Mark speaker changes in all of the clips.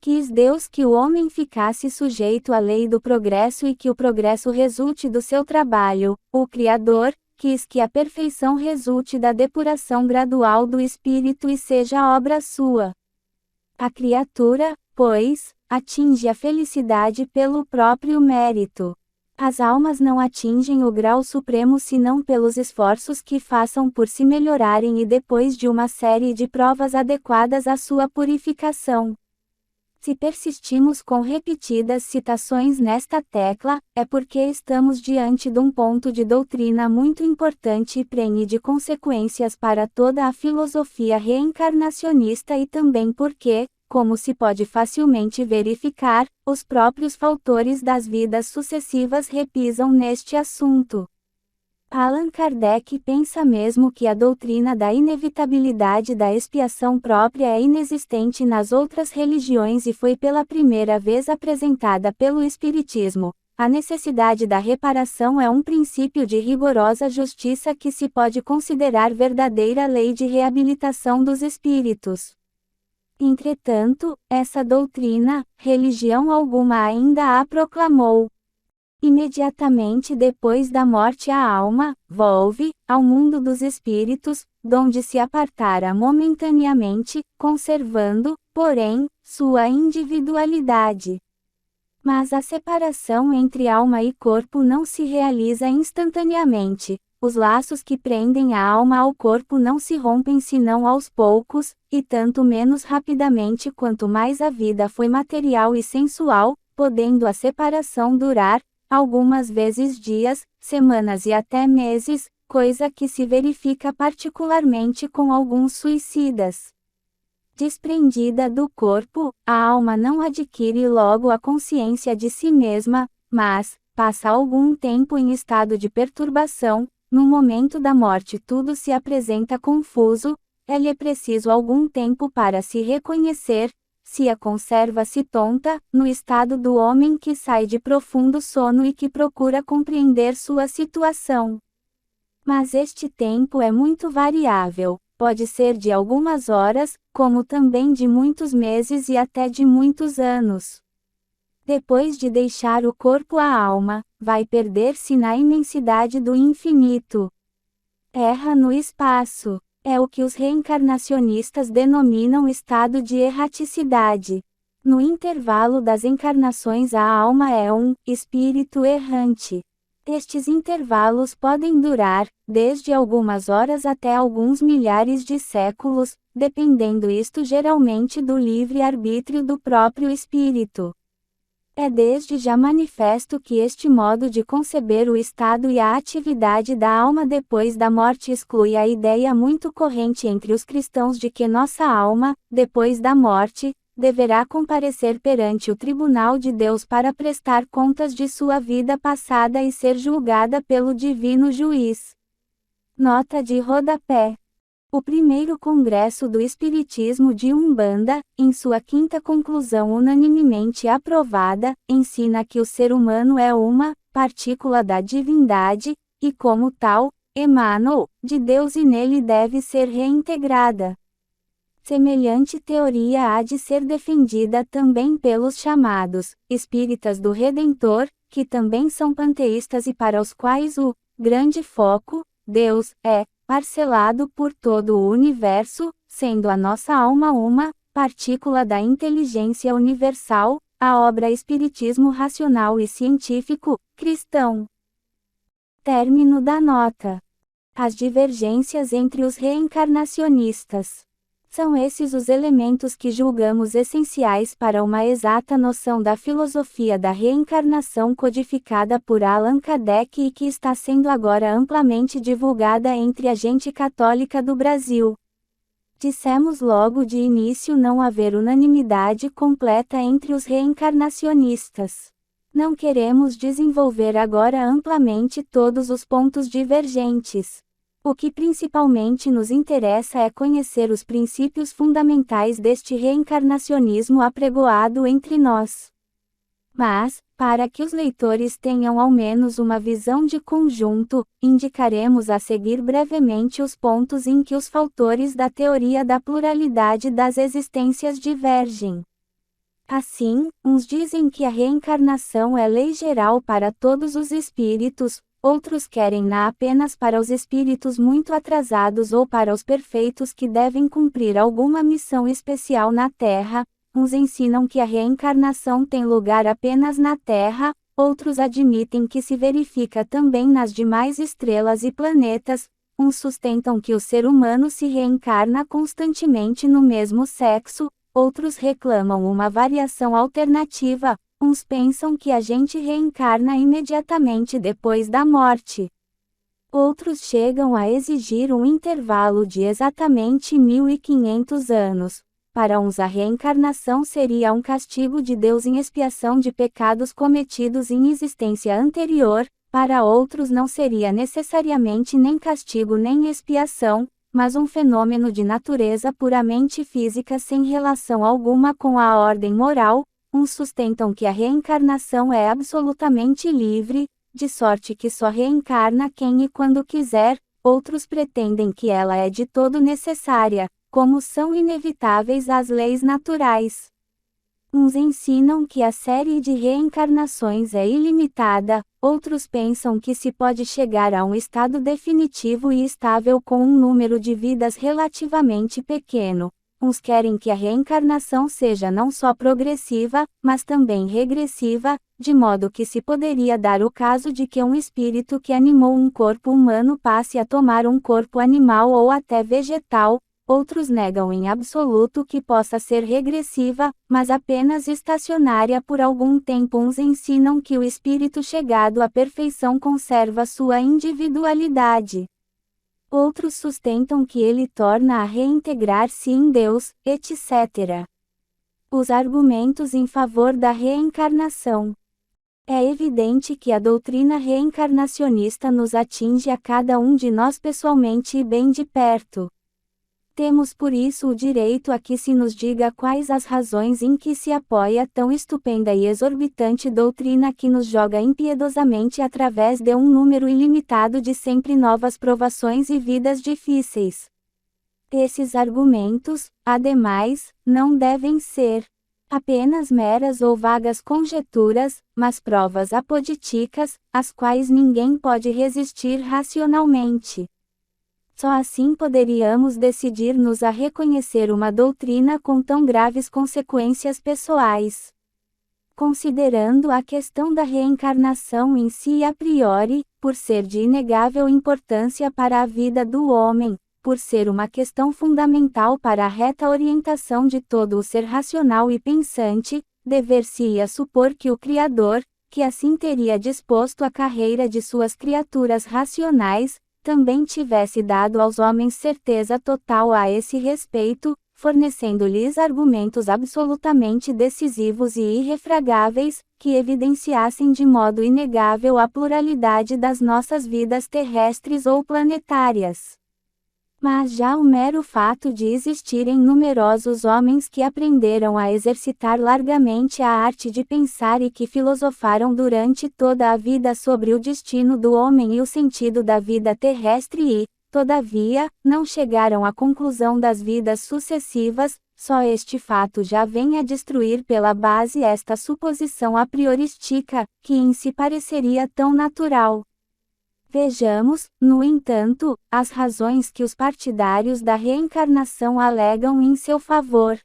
Speaker 1: Quis Deus que o homem ficasse sujeito à lei do progresso e que o progresso resulte do seu trabalho. O Criador quis que a perfeição resulte da depuração gradual do espírito e seja obra sua. A criatura, pois, atinge a felicidade pelo próprio mérito. As almas não atingem o grau supremo senão pelos esforços que façam por se melhorarem e depois de uma série de provas adequadas à sua purificação. Se persistimos com repetidas citações nesta tecla, é porque estamos diante de um ponto de doutrina muito importante e prenhe de consequências para toda a filosofia reencarnacionista e também porque, como se pode facilmente verificar, os próprios fautores das vidas sucessivas repisam neste assunto. Allan Kardec pensa mesmo que a doutrina da inevitabilidade da expiação própria é inexistente nas outras religiões e foi pela primeira vez apresentada pelo Espiritismo. A necessidade da reparação é um princípio de rigorosa justiça que se pode considerar verdadeira lei de reabilitação dos espíritos. Entretanto, essa doutrina, religião alguma ainda a proclamou. Imediatamente depois da morte a alma volve ao mundo dos espíritos, donde se apartara momentaneamente, conservando, porém, sua individualidade. Mas a separação entre alma e corpo não se realiza instantaneamente. Os laços que prendem a alma ao corpo não se rompem senão aos poucos, e tanto menos rapidamente quanto mais a vida foi material e sensual, podendo a separação durar, algumas vezes dias, semanas e até meses, coisa que se verifica particularmente com alguns suicidas. Desprendida do corpo, a alma não adquire logo a consciência de si mesma, mas, passa algum tempo em estado de perturbação, no momento da morte tudo se apresenta confuso, é-lhe preciso algum tempo para se reconhecer, se a conserva-se tonta, no estado do homem que sai de profundo sono e que procura compreender sua situação. Mas este tempo é muito variável, pode ser de algumas horas, como também de muitos meses e até de muitos anos. Depois de deixar o corpo a alma, vai perder-se na imensidade do infinito. Erra no espaço. É o que os reencarnacionistas denominam estado de erraticidade. No intervalo das encarnações a alma é um espírito errante. Estes intervalos podem durar, desde algumas horas até alguns milhares de séculos, dependendo isto geralmente do livre-arbítrio do próprio espírito. É desde já manifesto que este modo de conceber o estado e a atividade da alma depois da morte exclui a ideia muito corrente entre os cristãos de que nossa alma, depois da morte, deverá comparecer perante o tribunal de Deus para prestar contas de sua vida passada e ser julgada pelo divino juiz. Nota de rodapé. O primeiro Congresso do Espiritismo de Umbanda, em sua quinta conclusão unanimemente aprovada, ensina que o ser humano é uma partícula da divindade, e como tal, emanou de Deus e nele deve ser reintegrada. Semelhante teoria há de ser defendida também pelos chamados espíritas do Redentor, que também são panteístas e para os quais o grande foco, Deus, é parcelado por todo o universo, sendo a nossa alma uma partícula da inteligência universal, a obra Espiritismo Racional e Científico, cristão. Término da nota. As divergências entre os reencarnacionistas. São esses os elementos que julgamos essenciais para uma exata noção da filosofia da reencarnação codificada por Allan Kardec e que está sendo agora amplamente divulgada entre a gente católica do Brasil. Dissemos logo de início não haver unanimidade completa entre os reencarnacionistas. Não queremos desenvolver agora amplamente todos os pontos divergentes. O que principalmente nos interessa é conhecer os princípios fundamentais deste reencarnacionismo apregoado entre nós. Mas, para que os leitores tenham ao menos uma visão de conjunto, indicaremos a seguir brevemente os pontos em que os fautores da teoria da pluralidade das existências divergem. Assim, uns dizem que a reencarnação é lei geral para todos os espíritos, outros querem-na apenas para os espíritos muito atrasados ou para os perfeitos que devem cumprir alguma missão especial na Terra. Uns ensinam que a reencarnação tem lugar apenas na Terra, outros admitem que se verifica também nas demais estrelas e planetas. Uns sustentam que o ser humano se reencarna constantemente no mesmo sexo, outros reclamam uma variação alternativa. Uns pensam que a gente reencarna imediatamente depois da morte. Outros chegam a exigir um intervalo de exatamente 1500 anos. Para uns a reencarnação seria um castigo de Deus em expiação de pecados cometidos em existência anterior, para outros não seria necessariamente nem castigo nem expiação, mas um fenômeno de natureza puramente física sem relação alguma com a ordem moral. Uns sustentam que a reencarnação é absolutamente livre, de sorte que só reencarna quem e quando quiser, outros pretendem que ela é de todo necessária, como são inevitáveis as leis naturais. Uns ensinam que a série de reencarnações é ilimitada, outros pensam que se pode chegar a um estado definitivo e estável com um número de vidas relativamente pequeno. Uns querem que a reencarnação seja não só progressiva, mas também regressiva, de modo que se poderia dar o caso de que um espírito que animou um corpo humano passe a tomar um corpo animal ou até vegetal. Outros negam em absoluto que possa ser regressiva, mas apenas estacionária por algum tempo. Uns ensinam que o espírito chegado à perfeição conserva sua individualidade. Outros sustentam que ele torna a reintegrar-se em Deus, etc. Os argumentos em favor da reencarnação. É evidente que a doutrina reencarnacionista nos atinge a cada um de nós pessoalmente e bem de perto. Temos por isso o direito a que se nos diga quais as razões em que se apoia tão estupenda e exorbitante doutrina que nos joga impiedosamente através de um número ilimitado de sempre novas provações e vidas difíceis. Esses argumentos, ademais, não devem ser apenas meras ou vagas conjecturas, mas provas apodíticas, às quais ninguém pode resistir racionalmente. Só assim poderíamos decidir-nos a reconhecer uma doutrina com tão graves consequências pessoais. Considerando a questão da reencarnação em si a priori, por ser de inegável importância para a vida do homem, por ser uma questão fundamental para a reta orientação de todo o ser racional e pensante, dever-se-ia supor que o Criador, que assim teria disposto a carreira de suas criaturas racionais, também tivesse dado aos homens certeza total a esse respeito, fornecendo-lhes argumentos absolutamente decisivos e irrefragáveis, que evidenciassem de modo inegável a pluralidade das nossas vidas terrestres ou planetárias. Mas já o mero fato de existirem numerosos homens que aprenderam a exercitar largamente a arte de pensar e que filosofaram durante toda a vida sobre o destino do homem e o sentido da vida terrestre e, todavia, não chegaram à conclusão das vidas sucessivas, só este fato já vem a destruir pela base esta suposição a priorística, que em si pareceria tão natural. Vejamos, no entanto, as razões que os partidários da reencarnação alegam em seu favor.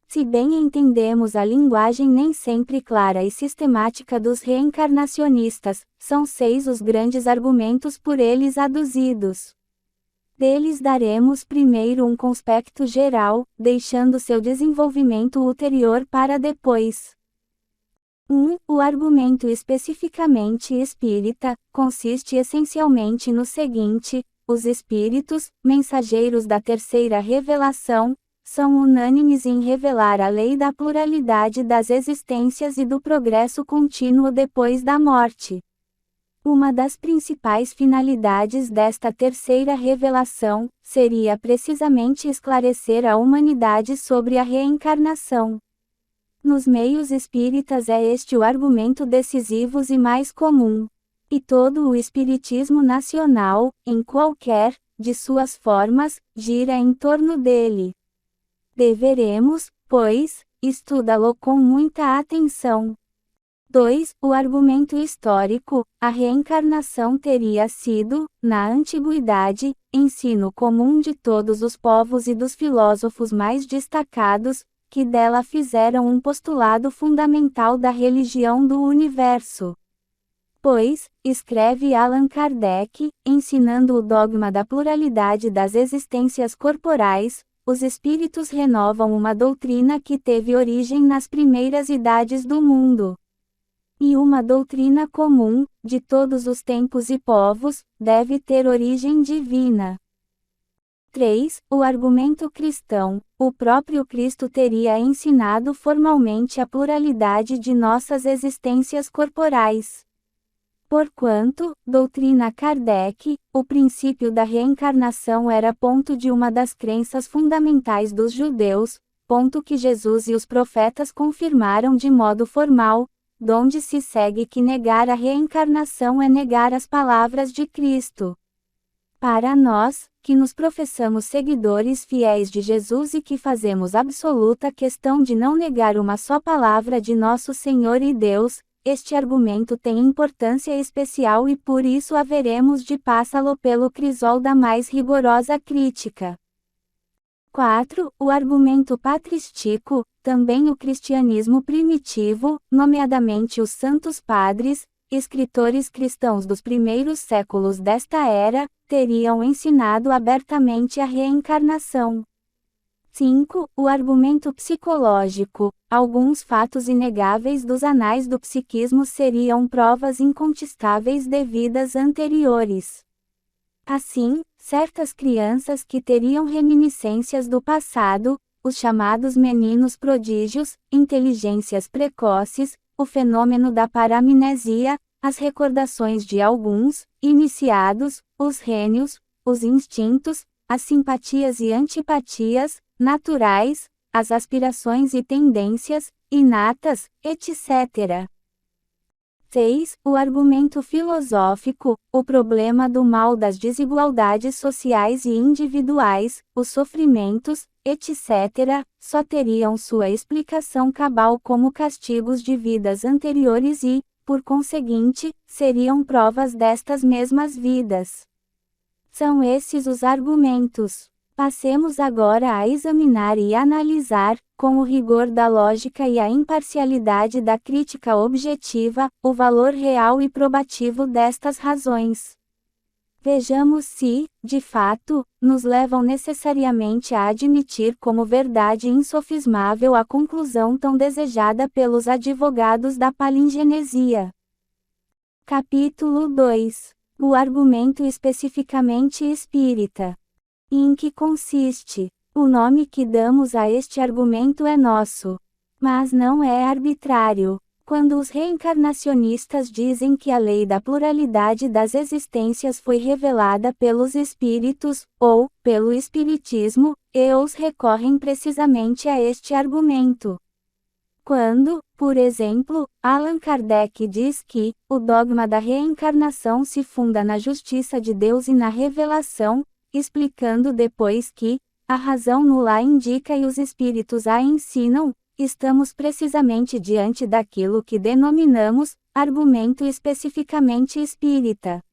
Speaker 1: Se bem entendemos a linguagem nem sempre clara e sistemática dos reencarnacionistas, são 6 os grandes argumentos por eles aduzidos. Deles daremos primeiro um conspecto geral, deixando seu desenvolvimento ulterior para depois. 1. O argumento especificamente espírita, consiste essencialmente no seguinte: os espíritos, mensageiros da terceira revelação, são unânimes em revelar a lei da pluralidade das existências e do progresso contínuo depois da morte. Uma das principais finalidades desta terceira revelação seria precisamente esclarecer a humanidade sobre a reencarnação. Nos meios espíritas é este o argumento decisivo e mais comum. E todo o espiritismo nacional, em qualquer de suas formas, gira em torno dele. Deveremos, pois, estuda-lo com muita atenção. 2. O argumento histórico: a reencarnação teria sido, na antiguidade, ensino comum de todos os povos e dos filósofos mais destacados, que dela fizeram um postulado fundamental da religião do universo. Pois, escreve Allan Kardec, ensinando o dogma da pluralidade das existências corporais, os espíritos renovam uma doutrina que teve origem nas primeiras idades do mundo. E uma doutrina comum, de todos os tempos e povos, deve ter origem divina. 3. O argumento cristão: o próprio Cristo teria ensinado formalmente a pluralidade de nossas existências corporais. Porquanto, doutrina Kardec, o princípio da reencarnação era ponto de uma das crenças fundamentais dos judeus, ponto que Jesus e os profetas confirmaram de modo formal, donde se segue que negar a reencarnação é negar as palavras de Cristo. Para nós, que nos professamos seguidores fiéis de Jesus e que fazemos absoluta questão de não negar uma só palavra de nosso Senhor e Deus, este argumento tem importância especial e por isso haveremos de passá-lo pelo crisol da mais rigorosa crítica. 4. O argumento patrístico: também o cristianismo primitivo, nomeadamente os santos padres, escritores cristãos dos primeiros séculos desta era, teriam ensinado abertamente a reencarnação. 5. O argumento psicológico: alguns fatos inegáveis dos anais do psiquismo seriam provas incontestáveis de vidas anteriores. Assim, certas crianças que teriam reminiscências do passado, os chamados meninos prodígios, inteligências precoces, o fenômeno da paramnesia, as recordações de alguns, iniciados, os rênios, os instintos, as simpatias e antipatias, naturais, as aspirações e tendências, inatas, etc. 6. O argumento filosófico: o problema do mal das desigualdades sociais e individuais, os sofrimentos, etc., só teriam sua explicação cabal como castigos de vidas anteriores e, por conseguinte, seriam provas destas mesmas vidas. São esses os argumentos. Passemos agora a examinar e analisar, com o rigor da lógica e a imparcialidade da crítica objetiva, o valor real e probativo destas razões. Vejamos se, de fato, nos levam necessariamente a admitir como verdade insofismável a conclusão tão desejada pelos advogados da palingenesia. Capítulo 2. O argumento especificamente espírita. Em que consiste? O nome que damos a este argumento é nosso. Mas não é arbitrário. Quando os reencarnacionistas dizem que a lei da pluralidade das existências foi revelada pelos espíritos, ou, pelo espiritismo, eles recorrem precisamente a este argumento. Quando, por exemplo, Allan Kardec diz que o dogma da reencarnação se funda na justiça de Deus e na revelação, explicando depois que a razão nula a indica e os espíritos a ensinam, estamos precisamente diante daquilo que denominamos argumento especificamente espírita.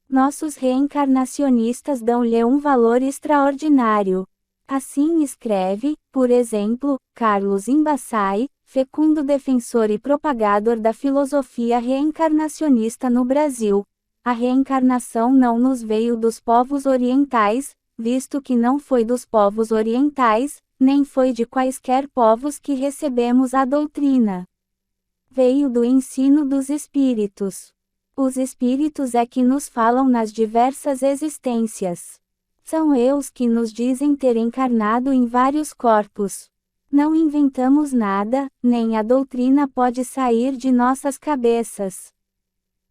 Speaker 1: Nossos reencarnacionistas dão-lhe um valor extraordinário. Assim escreve, por exemplo, Carlos Imbassai, fecundo defensor e propagador da filosofia reencarnacionista no Brasil: a reencarnação não nos veio dos povos orientais, visto que não foi dos povos orientais, nem foi de quaisquer povos que recebemos a doutrina. Veio do ensino dos espíritos. Os espíritos é que nos falam nas diversas existências. São eles que nos dizem ter encarnado em vários corpos. Não inventamos nada, nem a doutrina pode sair de nossas cabeças.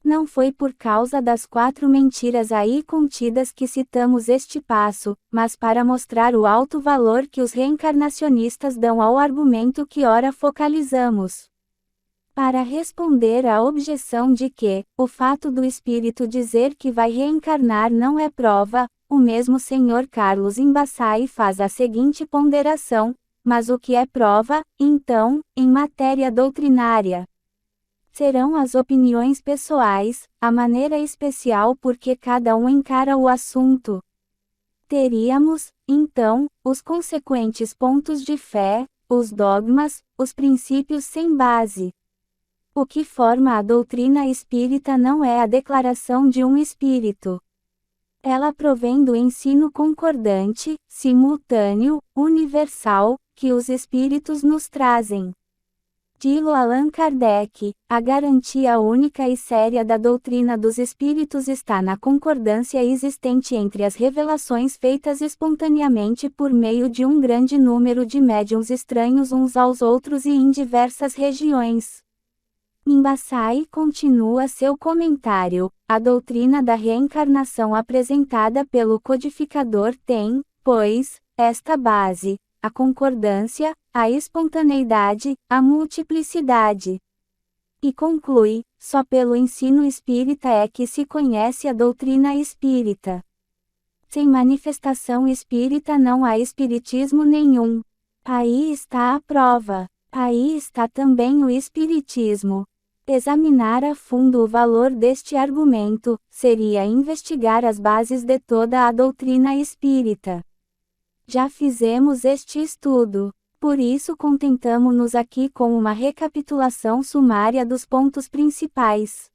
Speaker 1: Não foi por causa das 4 mentiras aí contidas que citamos este passo, mas para mostrar o alto valor que os reencarnacionistas dão ao argumento que ora focalizamos. Para responder à objeção de que, o fato do espírito dizer que vai reencarnar não é prova, o mesmo Sr. Carlos Imbassai faz a seguinte ponderação: mas o que é prova, então, em matéria doutrinária? Serão as opiniões pessoais, a maneira especial por que cada um encara o assunto. Teríamos, então, os consequentes pontos de fé, os dogmas, os princípios sem base. O que forma a doutrina espírita não é a declaração de um espírito. Ela provém do ensino concordante, simultâneo, universal, que os espíritos nos trazem. Dilo Allan Kardec, a garantia única e séria da doutrina dos espíritos está na concordância existente entre as revelações feitas espontaneamente por meio de um grande número de médiuns estranhos uns aos outros e em diversas regiões. Imbassai continua seu comentário. A doutrina da reencarnação apresentada pelo codificador tem, pois, esta base: a concordância, a espontaneidade, a multiplicidade. E conclui: só pelo ensino espírita é que se conhece a doutrina espírita. Sem manifestação espírita não há espiritismo nenhum. Aí está a prova. Aí está também o espiritismo. Examinar a fundo o valor deste argumento seria investigar as bases de toda a doutrina espírita. Já fizemos este estudo, por isso contentamo-nos aqui com uma recapitulação sumária dos pontos principais.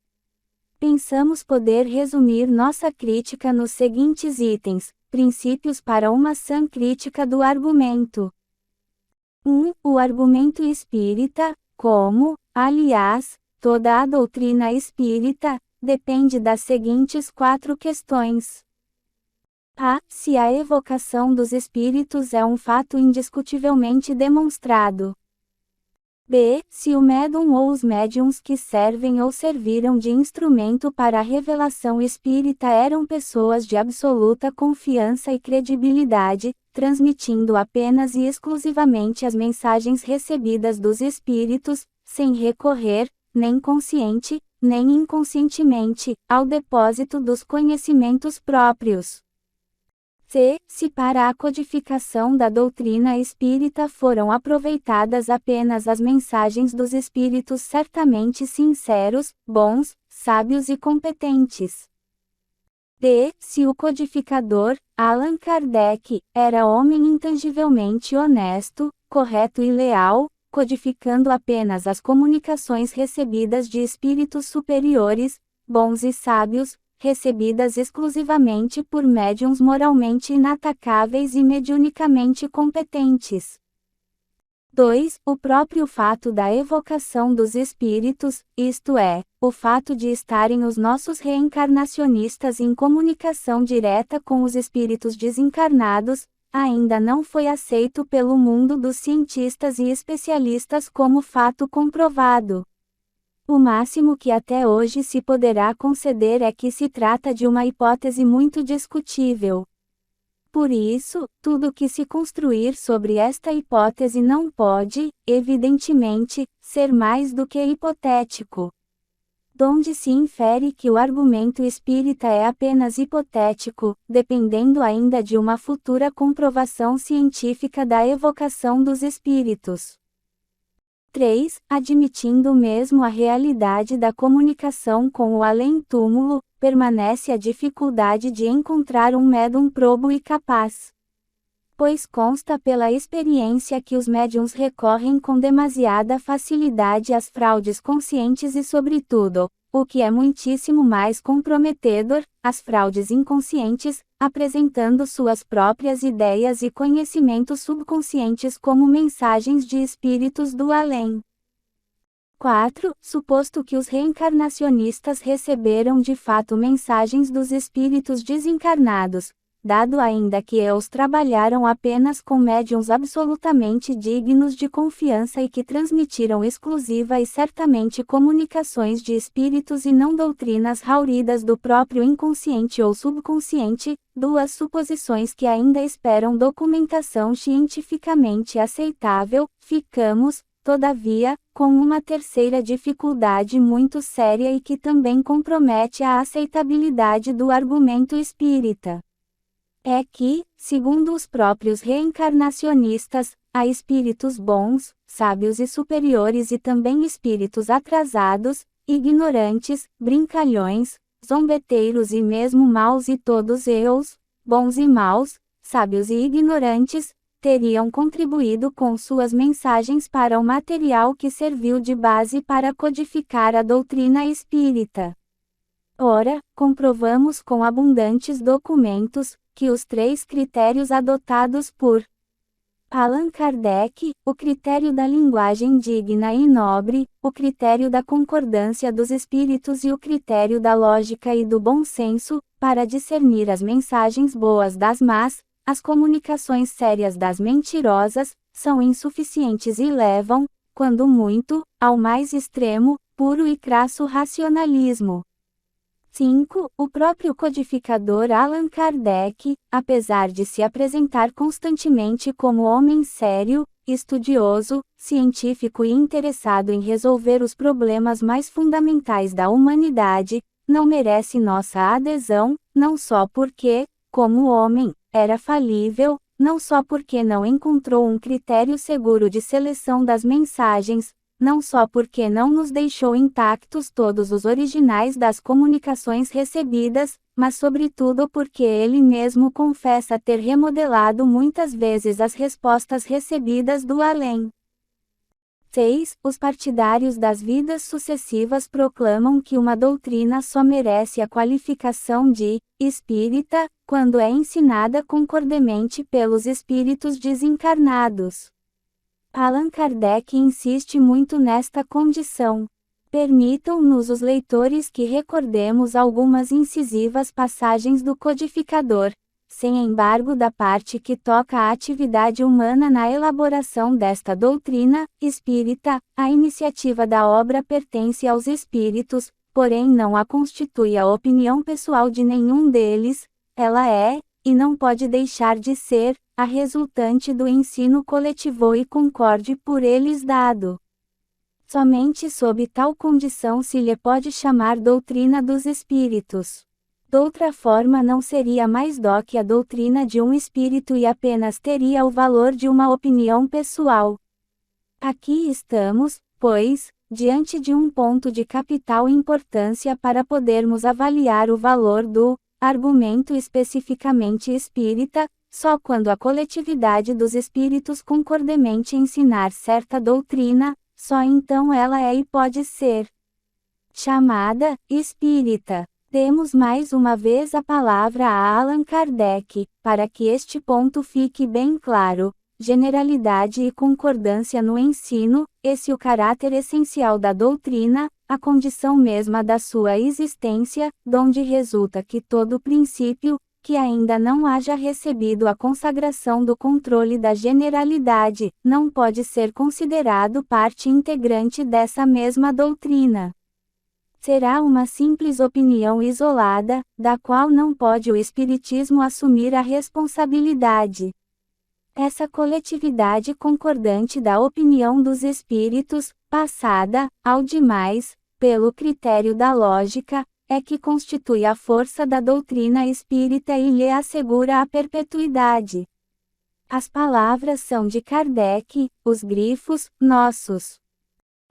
Speaker 1: Pensamos poder resumir nossa crítica nos seguintes itens: princípios para uma sã crítica do argumento. 1. O argumento espírita, como, aliás, toda a doutrina espírita, depende das seguintes 4 questões. A. Se a evocação dos espíritos é um fato indiscutivelmente demonstrado. B. Se o médium ou os médiuns que servem ou serviram de instrumento para a revelação espírita eram pessoas de absoluta confiança e credibilidade, transmitindo apenas e exclusivamente as mensagens recebidas dos espíritos, sem recorrer, nem consciente, nem inconscientemente, ao depósito dos conhecimentos próprios. C. Se para a codificação da doutrina espírita foram aproveitadas apenas as mensagens dos espíritos certamente sinceros, bons, sábios e competentes. D. Se o codificador, Allan Kardec, era homem intangivelmente honesto, correto e leal, codificando apenas as comunicações recebidas de espíritos superiores, bons e sábios, recebidas exclusivamente por médiuns moralmente inatacáveis e mediunicamente competentes. 2. O próprio fato da evocação dos espíritos, isto é, o fato de estarem os nossos reencarnacionistas em comunicação direta com os espíritos desencarnados, ainda não foi aceito pelo mundo dos cientistas e especialistas como fato comprovado. O máximo que até hoje se poderá conceder é que se trata de uma hipótese muito discutível. Por isso, tudo que se construir sobre esta hipótese não pode, evidentemente, ser mais do que hipotético. Donde se infere que o argumento espírita é apenas hipotético, dependendo ainda de uma futura comprovação científica da evocação dos espíritos. 3. Admitindo mesmo a realidade da comunicação com o além-túmulo, permanece a dificuldade de encontrar um médium probo e capaz. Pois consta pela experiência que os médiuns recorrem com demasiada facilidade às fraudes conscientes e, sobretudo, o que é muitíssimo mais comprometedor, às fraudes inconscientes, apresentando suas próprias ideias e conhecimentos subconscientes como mensagens de espíritos do além. 4. Suposto que os reencarnacionistas receberam de fato mensagens dos espíritos desencarnados, dado ainda que eles trabalharam apenas com médiuns absolutamente dignos de confiança e que transmitiram exclusiva e certamente comunicações de espíritos e não doutrinas hauridas do próprio inconsciente ou subconsciente, 2 suposições que ainda esperam documentação cientificamente aceitável, ficamos, todavia, com uma terceira dificuldade muito séria e que também compromete a aceitabilidade do argumento espírita. É que, segundo os próprios reencarnacionistas, há espíritos bons, sábios e superiores e também espíritos atrasados, ignorantes, brincalhões, zombeteiros e mesmo maus, e todos eles, bons e maus, sábios e ignorantes, teriam contribuído com suas mensagens para o material que serviu de base para codificar a doutrina espírita. Ora, comprovamos com abundantes documentos, que os 3 critérios adotados por Allan Kardec, o critério da linguagem digna e nobre, o critério da concordância dos espíritos e o critério da lógica e do bom senso, para discernir as mensagens boas das más, as comunicações sérias das mentirosas, são insuficientes e levam, quando muito, ao mais extremo, puro e crasso racionalismo. 5. O próprio codificador Allan Kardec, apesar de se apresentar constantemente como homem sério, estudioso, científico e interessado em resolver os problemas mais fundamentais da humanidade, não merece nossa adesão, não só porque, como homem, era falível, não só porque não encontrou um critério seguro de seleção das mensagens, não só porque não nos deixou intactos todos os originais das comunicações recebidas, mas sobretudo porque ele mesmo confessa ter remodelado muitas vezes as respostas recebidas do além. 6. Os partidários das vidas sucessivas proclamam que uma doutrina só merece a qualificação de espírita, quando é ensinada concordemente pelos espíritos desencarnados. Allan Kardec insiste muito nesta condição. Permitam-nos os leitores que recordemos algumas incisivas passagens do codificador, sem embargo da parte que toca à atividade humana na elaboração desta doutrina espírita. A iniciativa da obra pertence aos espíritos, porém não a constitui a opinião pessoal de nenhum deles, ela é, e não pode deixar de ser, a resultante do ensino coletivo e concorde por eles dado. Somente sob tal condição se lhe pode chamar doutrina dos espíritos. Doutra forma não seria mais do que a doutrina de um espírito e apenas teria o valor de uma opinião pessoal. Aqui estamos, pois, diante de um ponto de capital importância para podermos avaliar o valor do argumento especificamente espírita. Só quando a coletividade dos espíritos concordemente ensinar certa doutrina, só então ela é e pode ser chamada espírita. Demos mais uma vez a palavra a Allan Kardec, para que este ponto fique bem claro. Generalidade e concordância no ensino, esse o caráter essencial da doutrina, a condição mesma da sua existência, donde resulta que todo princípio, que ainda não haja recebido a consagração do controle da generalidade, não pode ser considerado parte integrante dessa mesma doutrina. Será uma simples opinião isolada, da qual não pode o Espiritismo assumir a responsabilidade. Essa coletividade concordante da opinião dos espíritos, passada, ao demais, pelo critério da lógica, é que constitui a força da doutrina espírita e lhe assegura a perpetuidade. As palavras são de Kardec, os grifos, nossos.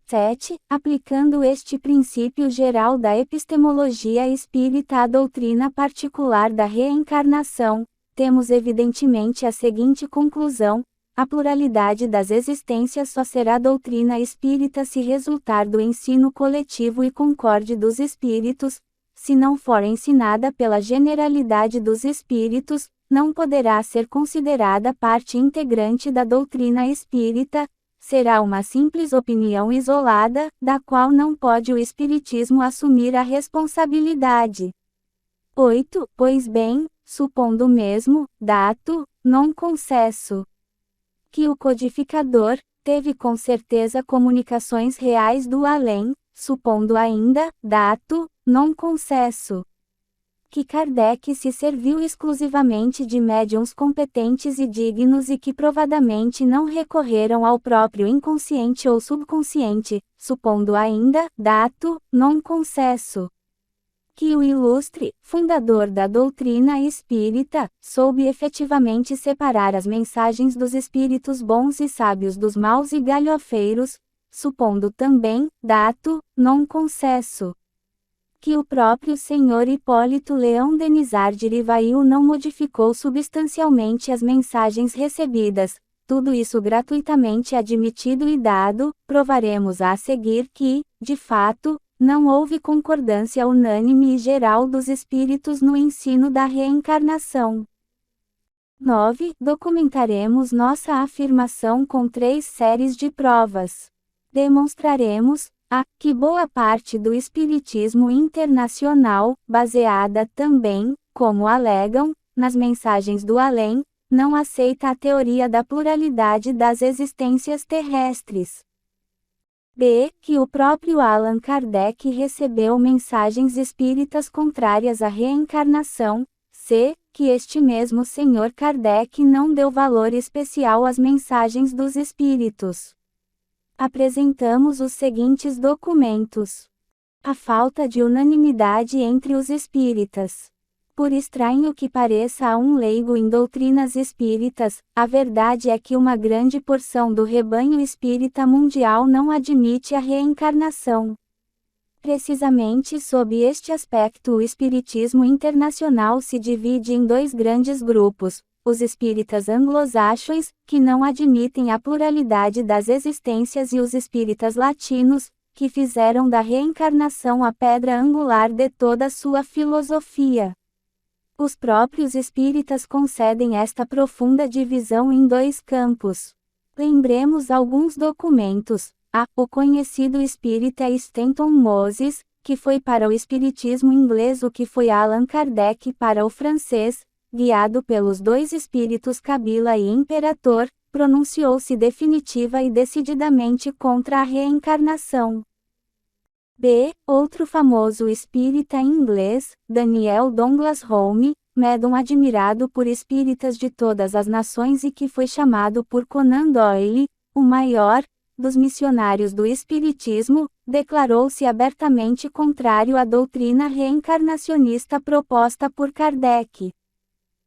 Speaker 1: 7. Aplicando este princípio geral da epistemologia espírita à doutrina particular da reencarnação, temos evidentemente a seguinte conclusão: a pluralidade das existências só será doutrina espírita se resultar do ensino coletivo e concorde dos espíritos. Se não for ensinada pela generalidade dos espíritos, não poderá ser considerada parte integrante da doutrina espírita, será uma simples opinião isolada, da qual não pode o Espiritismo assumir a responsabilidade. 8. Pois bem, supondo mesmo, dato, non concesso, que o codificador teve com certeza comunicações reais do além, supondo ainda, dato, non concesso, que Kardec se serviu exclusivamente de médiuns competentes e dignos e que provadamente não recorreram ao próprio inconsciente ou subconsciente, supondo ainda, dato, non concesso, que o ilustre, fundador da doutrina espírita, soube efetivamente separar as mensagens dos espíritos bons e sábios dos maus e galhofeiros, supondo também, dato, non concesso, que o próprio senhor Hipólito Leão Denizar de Rivail não modificou substancialmente as mensagens recebidas, tudo isso gratuitamente admitido e dado, provaremos a seguir que, de fato, não houve concordância unânime e geral dos espíritos no ensino da reencarnação. 9. Documentaremos nossa afirmação com 3 séries de provas. Demonstraremos, que boa parte do espiritismo internacional, baseada também, como alegam, nas mensagens do além, não aceita a teoria da pluralidade das existências terrestres. B. Que o próprio Allan Kardec recebeu mensagens espíritas contrárias à reencarnação. C. Que este mesmo Senhor Kardec não deu valor especial às mensagens dos espíritos. Apresentamos os seguintes documentos. A falta de unanimidade entre os espíritas. Por estranho que pareça a um leigo em doutrinas espíritas, a verdade é que uma grande porção do rebanho espírita mundial não admite a reencarnação. Precisamente sob este aspecto, o espiritismo internacional se divide em 2 grandes grupos: os espíritas anglo-saxões, que não admitem a pluralidade das existências, e os espíritas latinos, que fizeram da reencarnação a pedra angular de toda sua filosofia. Os próprios espíritas concedem esta profunda divisão em 2 campos. Lembremos alguns documentos. O conhecido espírita Stanton Moses, que foi para o espiritismo inglês o que foi Allan Kardec para o francês, guiado pelos 2 espíritos Kabila e Imperator, pronunciou-se definitiva e decididamente contra a reencarnação. B. Outro famoso espírita inglês, Daniel Douglas Home, médium admirado por espíritas de todas as nações e que foi chamado por Conan Doyle, o maior dos missionários do espiritismo, declarou-se abertamente contrário à doutrina reencarnacionista proposta por Kardec.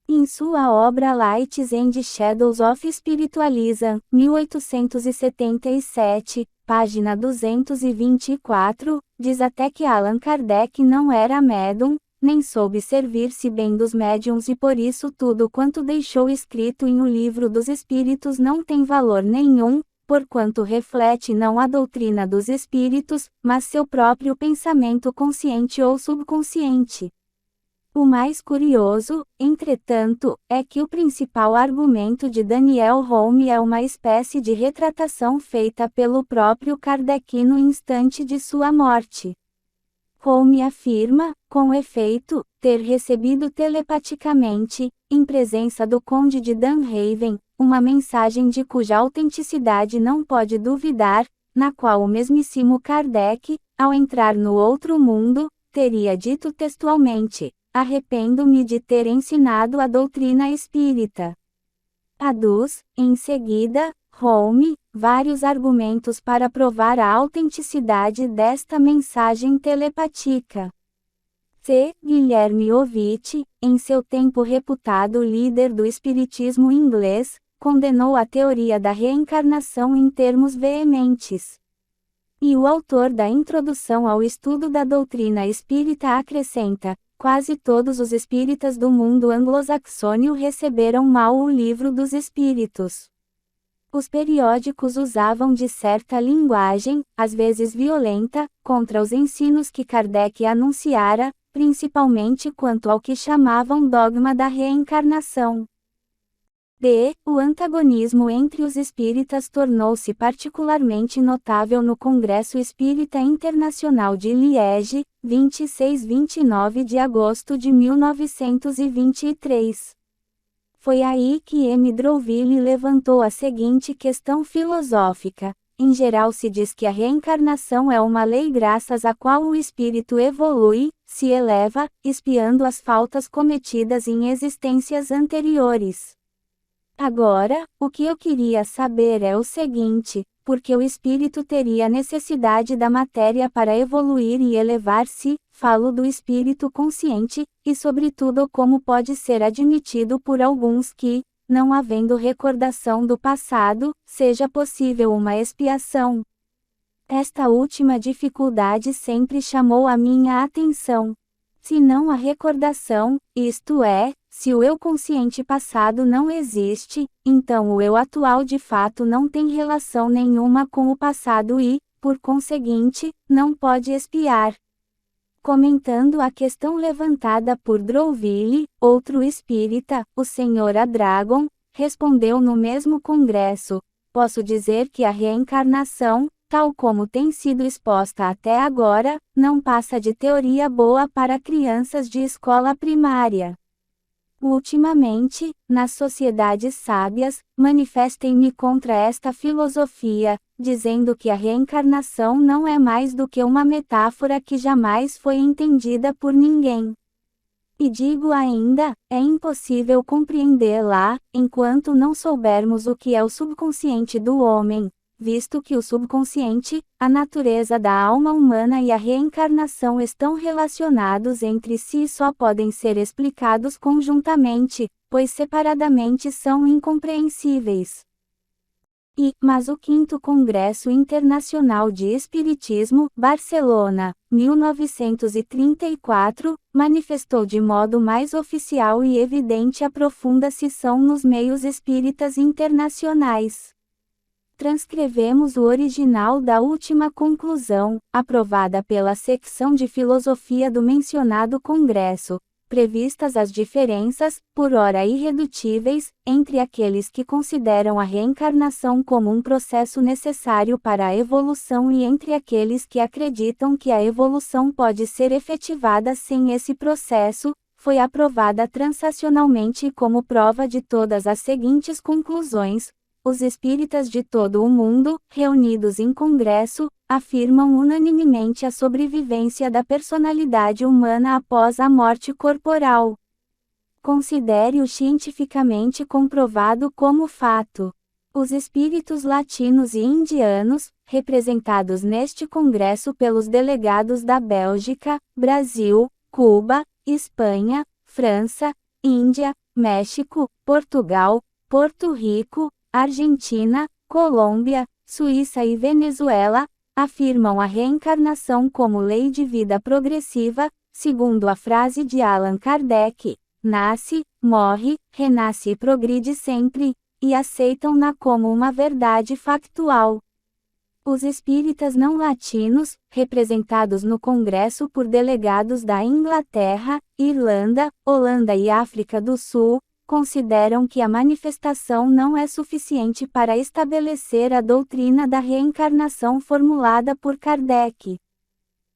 Speaker 1: Em sua obra Lights and Shadows of Spiritualism, 1877, página 224, diz até que Allan Kardec não era médium, nem soube servir-se bem dos médiuns e por isso tudo quanto deixou escrito em O Livro dos Espíritos não tem valor nenhum, porquanto reflete não a doutrina dos espíritos, mas seu próprio pensamento consciente ou subconsciente. O mais curioso, entretanto, é que o principal argumento de Daniel Home é uma espécie de retratação feita pelo próprio Kardec no instante de sua morte. Home afirma, com efeito, ter recebido telepaticamente, em presença do Conde de Dunhaven, uma mensagem de cuja autenticidade não pode duvidar, na qual o mesmíssimo Kardec, ao entrar no outro mundo, teria dito textualmente: arrependo-me de ter ensinado a doutrina espírita. Aduz, em seguida, Home, vários argumentos para provar a autenticidade desta mensagem telepática. C. Guilherme Ovitt, em seu tempo reputado líder do espiritismo inglês, condenou a teoria da reencarnação em termos veementes. E o autor da introdução ao estudo da doutrina espírita acrescenta: quase todos os espíritas do mundo anglo-saxônio receberam mal o Livro dos Espíritos. Os periódicos usavam de certa linguagem, às vezes violenta, contra os ensinos que Kardec anunciara, principalmente quanto ao que chamavam dogma da reencarnação. D. O antagonismo entre os espíritas tornou-se particularmente notável no Congresso Espírita Internacional de Liege, 26-29 de agosto de 1923. Foi aí que M. D'Urville levantou a seguinte questão filosófica: em geral se diz que a reencarnação é uma lei graças à qual o espírito evolui, se eleva, expiando as faltas cometidas em existências anteriores. Agora, o que eu queria saber é o seguinte: porque o espírito teria necessidade da matéria para evoluir e elevar-se, falo do espírito consciente, e sobretudo como pode ser admitido por alguns que, não havendo recordação do passado, seja possível uma expiação. Esta última dificuldade sempre chamou a minha atenção. Se não a recordação, isto é, se o eu consciente passado não existe, então o eu atual de fato não tem relação nenhuma com o passado e, por conseguinte, não pode expiar. Comentando a questão levantada por Droville, outro espírita, o Sr. Adragon, respondeu no mesmo congresso: posso dizer que a reencarnação, tal como tem sido exposta até agora, não passa de teoria boa para crianças de escola primária. Ultimamente, nas sociedades sábias, manifestem-me contra esta filosofia, dizendo que a reencarnação não é mais do que uma metáfora que jamais foi entendida por ninguém. E digo ainda, é impossível compreendê-la, enquanto não soubermos o que é o subconsciente do homem, visto que o subconsciente, a natureza da alma humana e a reencarnação estão relacionados entre si e só podem ser explicados conjuntamente, pois separadamente são incompreensíveis. Mas o 5º Congresso Internacional de Espiritismo, Barcelona, 1934, manifestou de modo mais oficial e evidente a profunda cisão nos meios espíritas internacionais. Transcrevemos o original da última conclusão, aprovada pela secção de filosofia do mencionado Congresso, previstas as diferenças, por ora irredutíveis, entre aqueles que consideram a reencarnação como um processo necessário para a evolução e entre aqueles que acreditam que a evolução pode ser efetivada sem esse processo, foi aprovada transacionalmente como prova de todas as seguintes conclusões. Os espíritas de todo o mundo, reunidos em congresso, afirmam unanimemente a sobrevivência da personalidade humana após a morte corporal. Considere-o cientificamente comprovado como fato. Os espíritos latinos e indianos, representados neste congresso pelos delegados da Bélgica, Brasil, Cuba, Espanha, França, Índia, México, Portugal, Porto Rico, Argentina, Colômbia, Suíça e Venezuela, afirmam a reencarnação como lei de vida progressiva, segundo a frase de Allan Kardec: nasce, morre, renasce e progride sempre, e aceitam-na como uma verdade factual. Os espíritas não latinos, representados no Congresso por delegados da Inglaterra, Irlanda, Holanda e África do Sul, consideram que a manifestação não é suficiente para estabelecer a doutrina da reencarnação formulada por Kardec.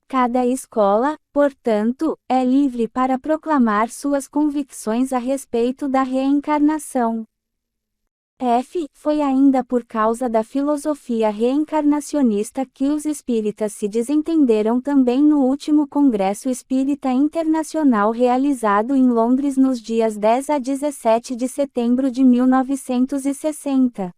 Speaker 1: Cada escola, portanto, é livre para proclamar suas convicções a respeito da reencarnação. Foi ainda por causa da filosofia reencarnacionista que os espíritas se desentenderam também no último Congresso Espírita Internacional realizado em Londres nos dias 10 a 17 de setembro de 1960.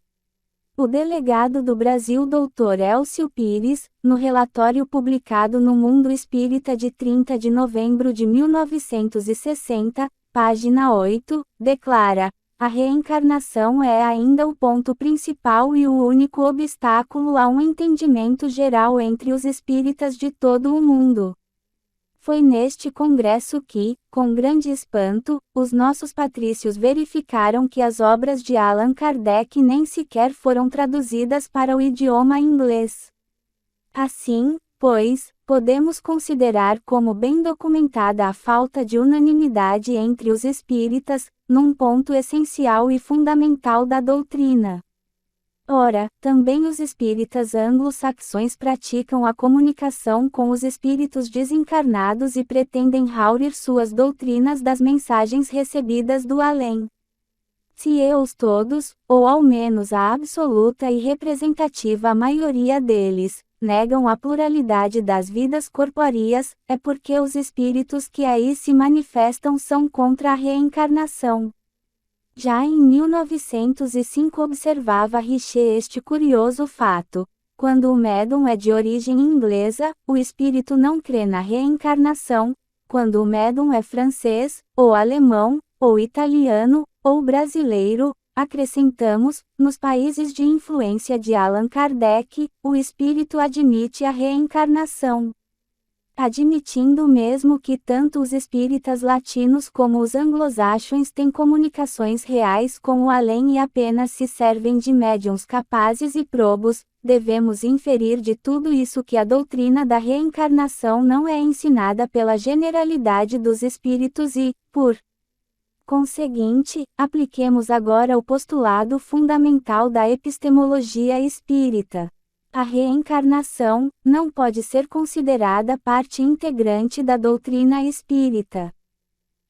Speaker 1: O delegado do Brasil Dr. Elcio Pires, no relatório publicado no Mundo Espírita de 30 de novembro de 1960, página 8, declara: a reencarnação é ainda o ponto principal e o único obstáculo a um entendimento geral entre os espíritas de todo o mundo. Foi neste congresso que, com grande espanto, os nossos patrícios verificaram que as obras de Allan Kardec nem sequer foram traduzidas para o idioma inglês. Assim, pois, podemos considerar como bem documentada a falta de unanimidade entre os espíritas, num ponto essencial e fundamental da doutrina. Ora, também os espíritas anglo-saxões praticam a comunicação com os espíritos desencarnados e pretendem raurir suas doutrinas das mensagens recebidas do além. Se eles todos, ou ao menos a absoluta e representativa maioria deles, negam a pluralidade das vidas corpóreas, é porque os espíritos que aí se manifestam são contra a reencarnação. Já em 1905 observava Richer este curioso fato. Quando o médium é de origem inglesa, o espírito não crê na reencarnação. Quando o médium é francês, ou alemão, ou italiano, ou brasileiro, acrescentamos, nos países de influência de Allan Kardec, o espírito admite a reencarnação. Admitindo mesmo que tanto os espíritas latinos como os anglo-saxões têm comunicações reais com o além e apenas se servem de médiuns capazes e probos, devemos inferir de tudo isso que a doutrina da reencarnação não é ensinada pela generalidade dos espíritos e, por conseguinte, apliquemos agora o postulado fundamental da epistemologia espírita. A reencarnação não pode ser considerada parte integrante da doutrina espírita.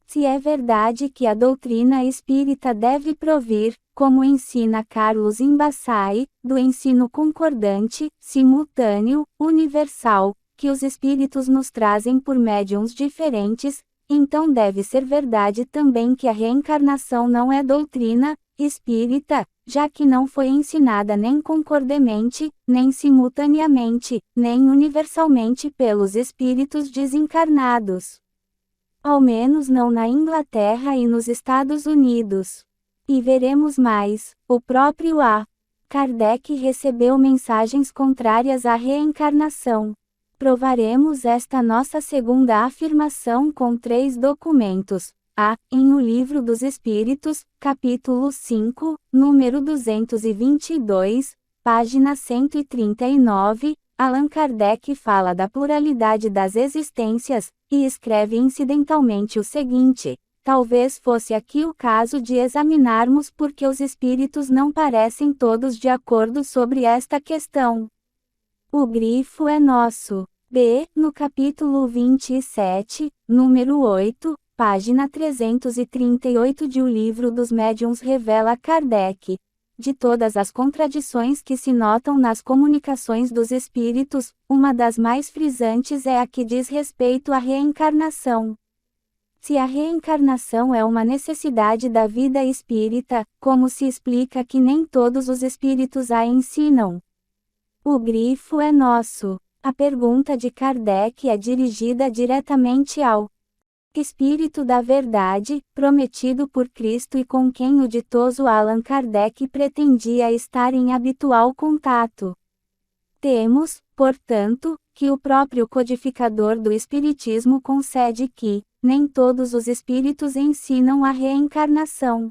Speaker 1: Se é verdade que a doutrina espírita deve provir, como ensina Carlos Imbassai, do ensino concordante, simultâneo, universal, que os espíritos nos trazem por médiuns diferentes, então deve ser verdade também que a reencarnação não é doutrina espírita, já que não foi ensinada nem concordemente, nem simultaneamente, nem universalmente pelos espíritos desencarnados. Ao menos não na Inglaterra e nos Estados Unidos. E veremos mais, o próprio A. Kardec recebeu mensagens contrárias à reencarnação. Provaremos esta nossa segunda afirmação com 3 documentos. Em O Livro dos Espíritos, capítulo 5, número 222, página 139, Allan Kardec fala da pluralidade das existências, e escreve incidentalmente o seguinte: talvez fosse aqui o caso de examinarmos por que os espíritos não parecem todos de acordo sobre esta questão. O grifo é nosso. B. No capítulo 27, número 8, página 338 de O Livro dos Médiuns revela Kardec. De todas as contradições que se notam nas comunicações dos espíritos, uma das mais frisantes é a que diz respeito à reencarnação. Se a reencarnação é uma necessidade da vida espírita, como se explica que nem todos os espíritos a ensinam? O grifo é nosso. A pergunta de Kardec é dirigida diretamente ao Espírito da Verdade, prometido por Cristo e com quem o ditoso Allan Kardec pretendia estar em habitual contato. Temos, portanto, que o próprio codificador do Espiritismo concede que, nem todos os espíritos ensinam a reencarnação.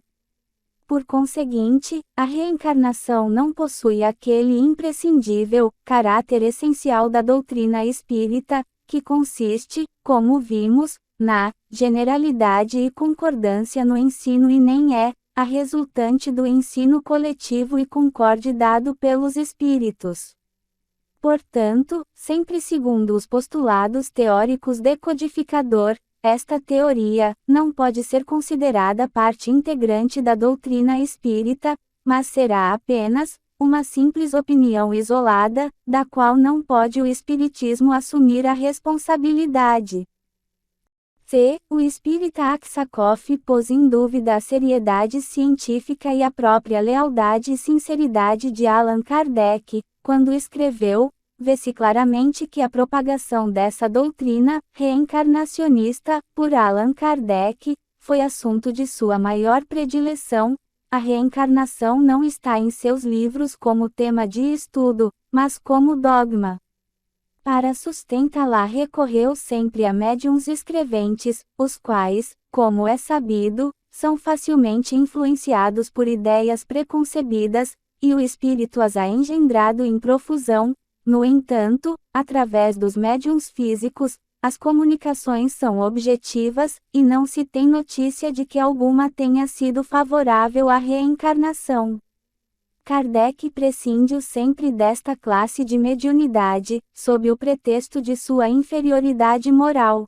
Speaker 1: Por conseguinte, a reencarnação não possui aquele imprescindível caráter essencial da doutrina espírita, que consiste, como vimos, na generalidade e concordância no ensino e nem é a resultante do ensino coletivo e concorde dado pelos espíritos. Portanto, sempre segundo os postulados teóricos decodificador, esta teoria não pode ser considerada parte integrante da doutrina espírita, mas será apenas uma simples opinião isolada, da qual não pode o espiritismo assumir a responsabilidade. C. O espírita Aksakoff pôs em dúvida a seriedade científica e a própria lealdade e sinceridade de Allan Kardec, quando escreveu: vê-se claramente que a propagação dessa doutrina reencarnacionista, por Allan Kardec, foi assunto de sua maior predileção. A reencarnação não está em seus livros como tema de estudo, mas como dogma. Para sustentá-la recorreu sempre a médiuns escreventes, os quais, como é sabido, são facilmente influenciados por ideias preconcebidas, e o espírito as há engendrado em profusão. No entanto, através dos médiuns físicos, as comunicações são objetivas, e não se tem notícia de que alguma tenha sido favorável à reencarnação. Kardec prescindiu sempre desta classe de mediunidade, sob o pretexto de sua inferioridade moral.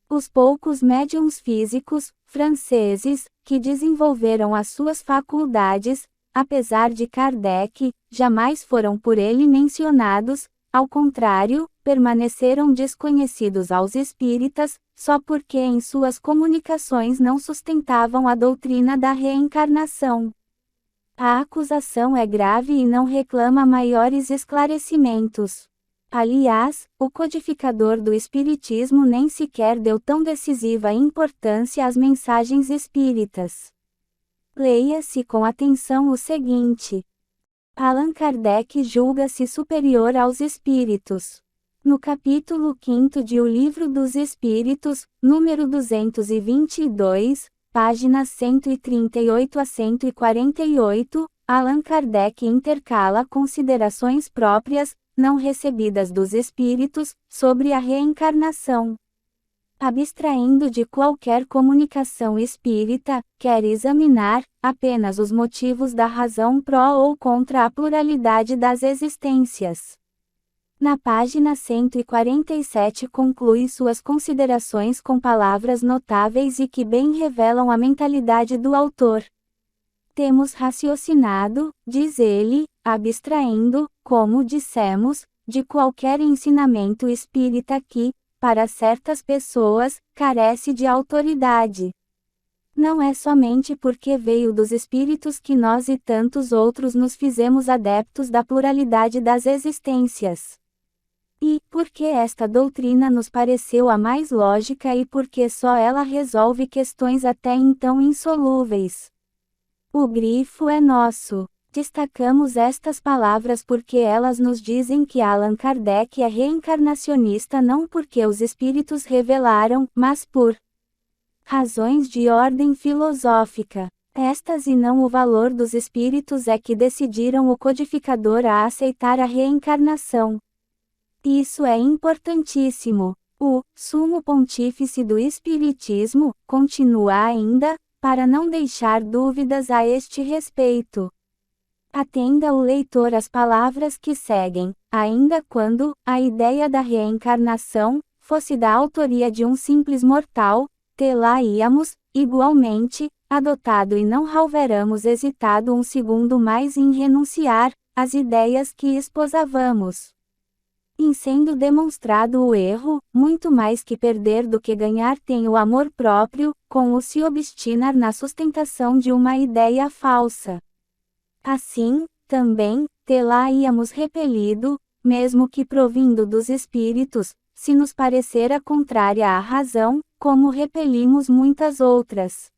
Speaker 1: Os poucos médiuns físicos, franceses, que desenvolveram as suas faculdades, apesar de Kardec, jamais foram por ele mencionados, ao contrário, permaneceram desconhecidos aos espíritas, só porque em suas comunicações não sustentavam a doutrina da reencarnação. A acusação é grave e não reclama maiores esclarecimentos. Aliás, o codificador do Espiritismo nem sequer deu tão decisiva importância às mensagens espíritas. Leia-se com atenção o seguinte. Allan Kardec julga-se superior aos espíritos. No capítulo 5 de O Livro dos Espíritos, número 222, páginas 138 a 148, Allan Kardec intercala considerações próprias, não recebidas dos espíritos, sobre a reencarnação. Abstraindo de qualquer comunicação espírita, quer examinar, apenas os motivos da razão pró ou contra a pluralidade das existências. Na página 147 conclui suas considerações com palavras notáveis e que bem revelam a mentalidade do autor. Temos raciocinado, diz ele, abstraindo, como dissemos, de qualquer ensinamento espírita que, para certas pessoas, carece de autoridade. Não é somente porque veio dos espíritos que nós e tantos outros nos fizemos adeptos da pluralidade das existências. E, porque esta doutrina nos pareceu a mais lógica e porque só ela resolve questões até então insolúveis. O grifo é nosso. Destacamos estas palavras porque elas nos dizem que Allan Kardec é reencarnacionista não porque os espíritos revelaram, mas por razões de ordem filosófica. Estas e não o valor dos espíritos é que decidiram o codificador a aceitar a reencarnação. Isso é importantíssimo. O Sumo Pontífice do Espiritismo continua ainda, para não deixar dúvidas a este respeito. Atenda o leitor às palavras que seguem, ainda quando a ideia da reencarnação fosse da autoria de um simples mortal, tê-la-íamos, igualmente, adotado e não houveramos hesitado um segundo mais em renunciar às ideias que esposávamos. Em sendo demonstrado o erro, muito mais que perder do que ganhar tem o amor próprio, com o se obstinar na sustentação de uma ideia falsa. Assim, também, tê-la-íamos repelido, mesmo que provindo dos espíritos, se nos parecera contrária à razão, como repelimos muitas outras.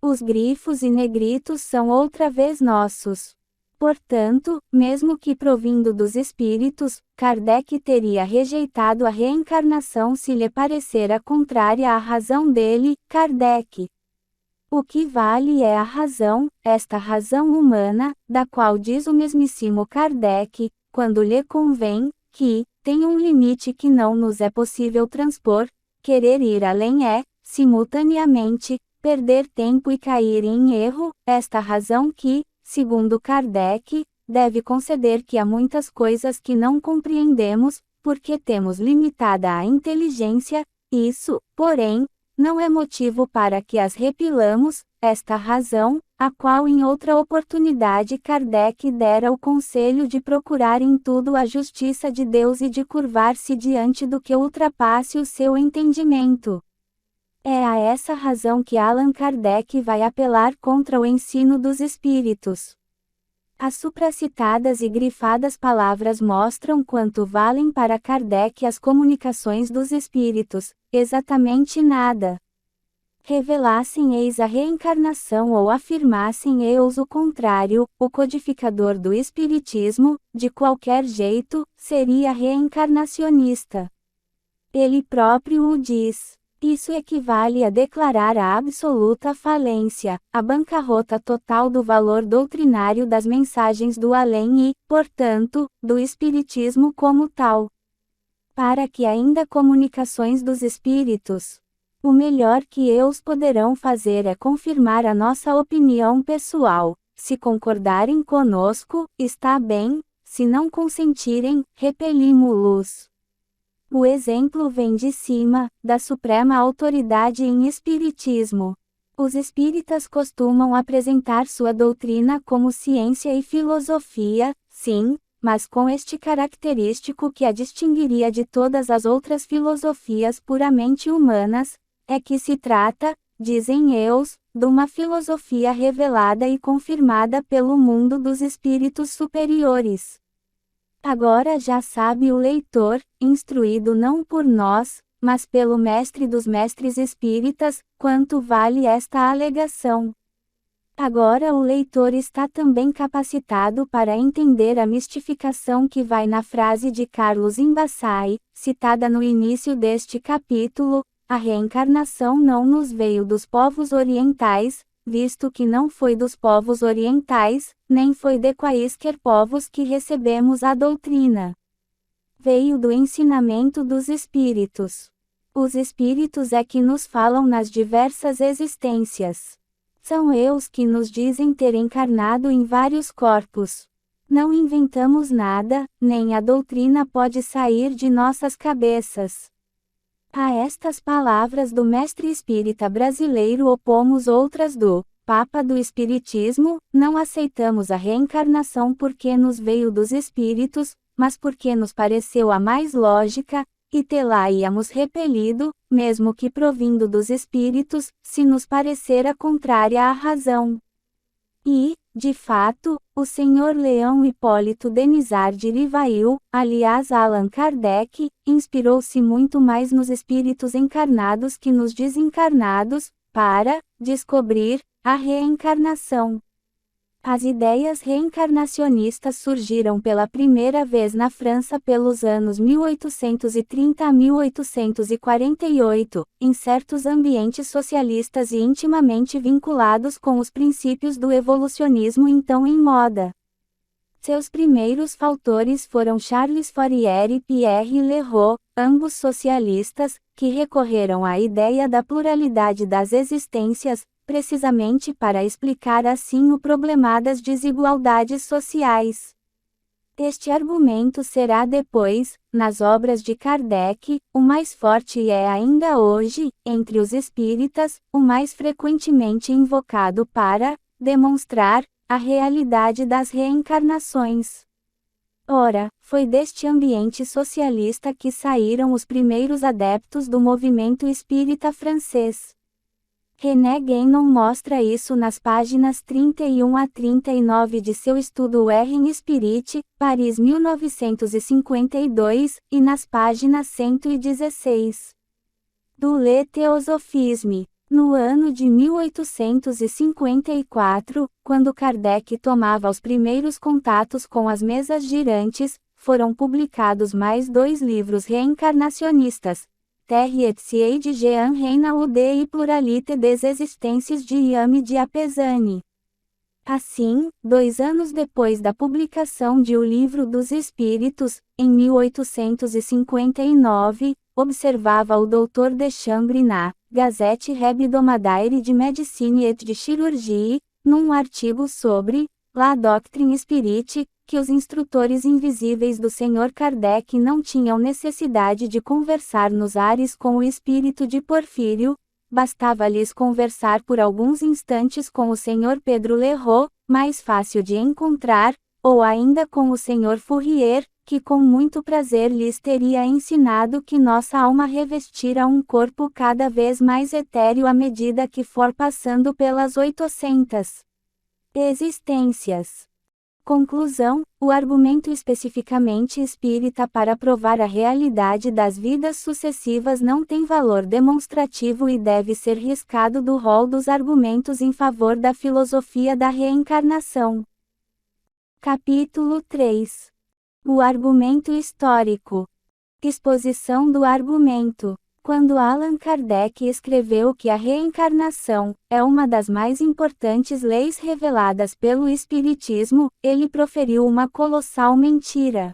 Speaker 1: Os grifos e negritos são outra vez nossos. Portanto, mesmo que provindo dos espíritos, Kardec teria rejeitado a reencarnação se lhe parecera contrária à razão dele, Kardec. O que vale é a razão, esta razão humana, da qual diz o mesmíssimo Kardec, quando lhe convém, que tem um limite que não nos é possível transpor, querer ir além é, simultaneamente, perder tempo e cair em erro, esta razão que, segundo Kardec, deve conceder que há muitas coisas que não compreendemos, porque temos limitada a inteligência, isso, porém, não é motivo para que as repilamos, esta razão, a qual em outra oportunidade Kardec dera o conselho de procurar em tudo a justiça de Deus e de curvar-se diante do que ultrapasse o seu entendimento. É a essa razão que Allan Kardec vai apelar contra o ensino dos espíritos. As supracitadas e grifadas palavras mostram quanto valem para Kardec as comunicações dos espíritos, exatamente nada. Revelassem eis a reencarnação ou afirmassem eles o contrário, o codificador do espiritismo, de qualquer jeito, seria reencarnacionista. Ele próprio o diz. Isso equivale a declarar a absoluta falência, a bancarrota total do valor doutrinário das mensagens do além e, portanto, do espiritismo como tal. Para que ainda comunicações dos espíritos, o melhor que eles poderão fazer é confirmar a nossa opinião pessoal. Se concordarem conosco, está bem, se não consentirem, repelimos-los. O exemplo vem de cima, da suprema autoridade em espiritismo. Os espíritas costumam apresentar sua doutrina como ciência e filosofia, sim, mas com este característico que a distinguiria de todas as outras filosofias puramente humanas, é que se trata, dizem eles, de uma filosofia revelada e confirmada pelo mundo dos espíritos superiores. Agora já sabe o leitor, instruído não por nós, mas pelo mestre dos mestres espíritas, quanto vale esta alegação. Agora o leitor está também capacitado para entender a mistificação que vai na frase de Carlos Imbassai, citada no início deste capítulo: a reencarnação não nos veio dos povos orientais, visto que não foi dos povos orientais, nem foi de quaisquer povos que recebemos a doutrina. Veio do ensinamento dos espíritos. Os espíritos é que nos falam nas diversas existências. São eles que nos dizem ter encarnado em vários corpos. Não inventamos nada, nem a doutrina pode sair de nossas cabeças. A estas palavras do mestre espírita brasileiro opomos outras do Papa do Espiritismo: não aceitamos a reencarnação porque nos veio dos espíritos, mas porque nos pareceu a mais lógica, e tê-la íamos repelido, mesmo que provindo dos espíritos, se nos parecera contrária à razão. E, de fato, o Sr. Leão Hipólito Denizar de Rivail, aliás Allan Kardec, inspirou-se muito mais nos espíritos encarnados que nos desencarnados, para descobrir a reencarnação. As ideias reencarnacionistas surgiram pela primeira vez na França pelos anos 1830 a 1848, em certos ambientes socialistas e intimamente vinculados com os princípios do evolucionismo então em moda. Seus primeiros fautores foram Charles Fourier e Pierre Leroux, ambos socialistas, que recorreram à ideia da pluralidade das existências, precisamente para explicar assim o problema das desigualdades sociais. Este argumento será depois, nas obras de Kardec, o mais forte e é ainda hoje, entre os espíritas, o mais frequentemente invocado para demonstrar a realidade das reencarnações. Ora, foi deste ambiente socialista que saíram os primeiros adeptos do movimento espírita francês. René Guénon mostra isso nas páginas 31 a 39 de seu estudo O em Spirit, Paris 1952, e nas páginas 116. Do Le Théosophisme. No ano de 1854, quando Kardec tomava os primeiros contatos com as mesas girantes, foram publicados mais 2 livros reencarnacionistas, Terre et Ciel de Jean Reynaud e Pluralité des Existences de Iame de Apesani. Assim, 2 anos depois da publicação de O Livro dos Espíritos, em 1859, observava o Dr. de Chambry na Gazette hebdomadaire de Médecine et de Chirurgie, num artigo sobre La Doctrine Spirit, que os instrutores invisíveis do Sr. Kardec não tinham necessidade de conversar nos ares com o espírito de Porfírio, bastava-lhes conversar por alguns instantes com o Sr. Pedro Leroux, mais fácil de encontrar, ou ainda com o Sr. Fourier, que com muito prazer lhes teria ensinado que nossa alma revestira um corpo cada vez mais etéreo à medida que for passando pelas 800 existências. Conclusão: o argumento especificamente espírita para provar a realidade das vidas sucessivas não tem valor demonstrativo e deve ser riscado do rol dos argumentos em favor da filosofia da reencarnação. Capítulo 3. O argumento histórico. Exposição do argumento. Quando Allan Kardec escreveu que a reencarnação é uma das mais importantes leis reveladas pelo Espiritismo, ele proferiu uma colossal mentira.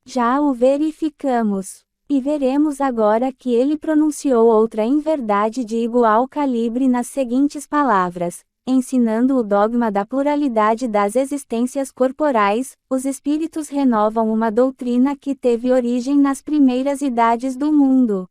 Speaker 1: Já o verificamos. E veremos agora que ele pronunciou outra inverdade de igual calibre nas seguintes palavras: ensinando o dogma da pluralidade das existências corporais, os espíritos renovam uma doutrina que teve origem nas primeiras idades do mundo.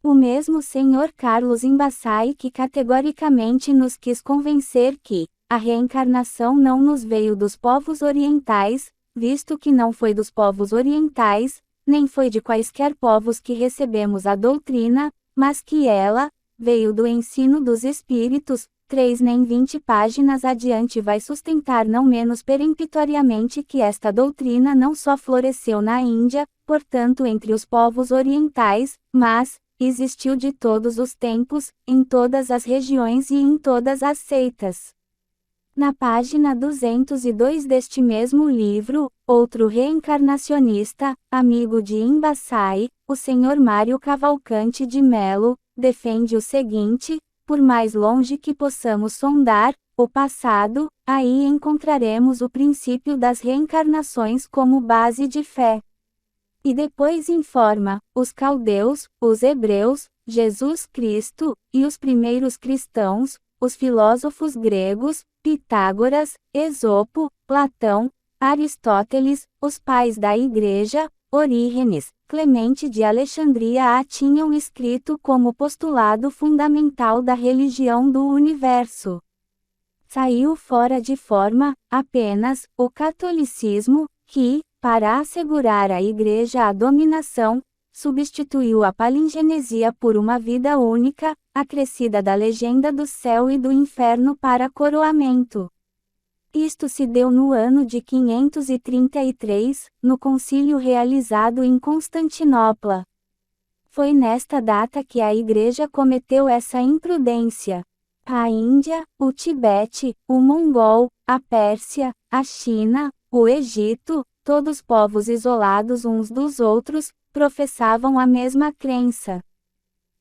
Speaker 1: O mesmo Sr. Carlos Imbassai que categoricamente nos quis convencer que a reencarnação não nos veio dos povos orientais, visto que não foi dos povos orientais, nem foi de quaisquer povos que recebemos a doutrina, mas que ela, veio do ensino dos Espíritos. 3 nem 20 páginas adiante vai sustentar não menos peremptoriamente que esta doutrina não só floresceu na Índia, portanto entre os povos orientais, mas, existiu de todos os tempos, em todas as regiões e em todas as seitas. Na página 202 deste mesmo livro, outro reencarnacionista, amigo de Embassai, o Sr. Mário Cavalcante de Melo, defende o seguinte: por mais longe que possamos sondar o passado, aí encontraremos o princípio das reencarnações como base de fé. E depois informa, os caldeus, os hebreus, Jesus Cristo, e os primeiros cristãos, os filósofos gregos, Pitágoras, Esopo, Platão, Aristóteles, os pais da Igreja, Orígenes, Clemente de Alexandria a tinham escrito como postulado fundamental da religião do universo. Saiu fora de forma, apenas, o catolicismo, que, para assegurar à Igreja a dominação, substituiu a palingenesia por uma vida única, acrescida da legenda do céu e do inferno para coroamento. Isto se deu no ano de 533, no concílio realizado em Constantinopla. Foi nesta data que a Igreja cometeu essa imprudência. A Índia, o Tibete, o Mongol, a Pérsia, a China, o Egito, todos povos isolados uns dos outros, professavam a mesma crença.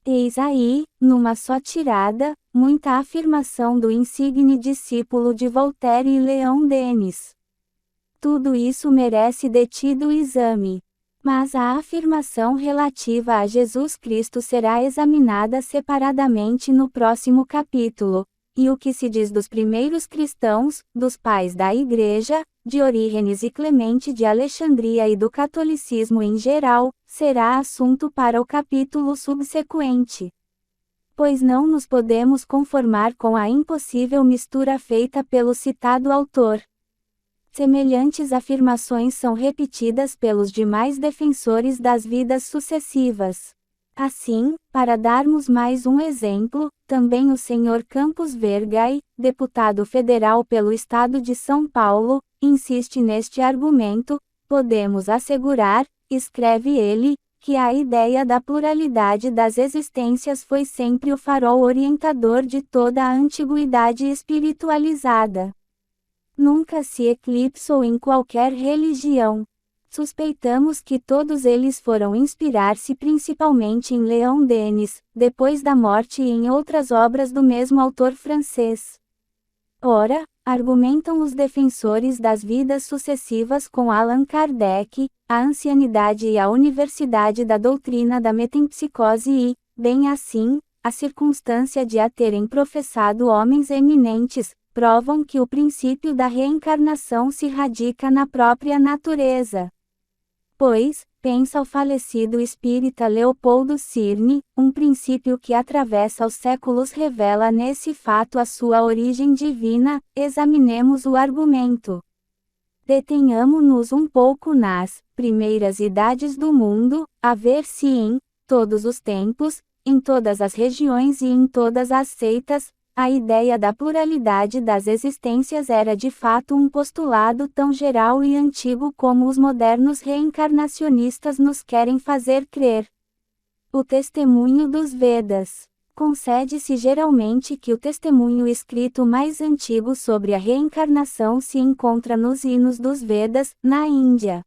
Speaker 1: Eis aí, numa só tirada, muita afirmação do insigne discípulo de Voltaire e Leon Denis. Tudo isso merece detido exame. Mas a afirmação relativa a Jesus Cristo será examinada separadamente no próximo capítulo, e o que se diz dos primeiros cristãos, dos pais da Igreja, de Orígenes e Clemente de Alexandria e do catolicismo em geral, será assunto para o capítulo subsequente. Pois não nos podemos conformar com a impossível mistura feita pelo citado autor. Semelhantes afirmações são repetidas pelos demais defensores das vidas sucessivas. Assim, para darmos mais um exemplo, também o Sr. Campos Vergai, deputado federal pelo Estado de São Paulo, insiste neste argumento. Podemos assegurar, escreve ele, que a ideia da pluralidade das existências foi sempre o farol orientador de toda a antiguidade espiritualizada. Nunca se eclipsou em qualquer religião. Suspeitamos que todos eles foram inspirar-se principalmente em Leon Denis, depois da morte e em outras obras do mesmo autor francês. Ora, argumentam os defensores das vidas sucessivas com Allan Kardec, a ancianidade e a universidade da doutrina da metempsicose e, bem assim, a circunstância de a terem professado homens eminentes, provam que o princípio da reencarnação se radica na própria natureza. Pois, pensa o falecido espírita Leopoldo Cirne, um princípio que atravessa os séculos revela nesse fato a sua origem divina. Examinemos o argumento. Detenhamo-nos um pouco nas primeiras idades do mundo, a ver se em todos os tempos, em todas as regiões e em todas as seitas, a ideia da pluralidade das existências era de fato um postulado tão geral e antigo como os modernos reencarnacionistas nos querem fazer crer. O testemunho dos Vedas. Concede-se geralmente que o testemunho escrito mais antigo sobre a reencarnação se encontra nos hinos dos Vedas, na Índia.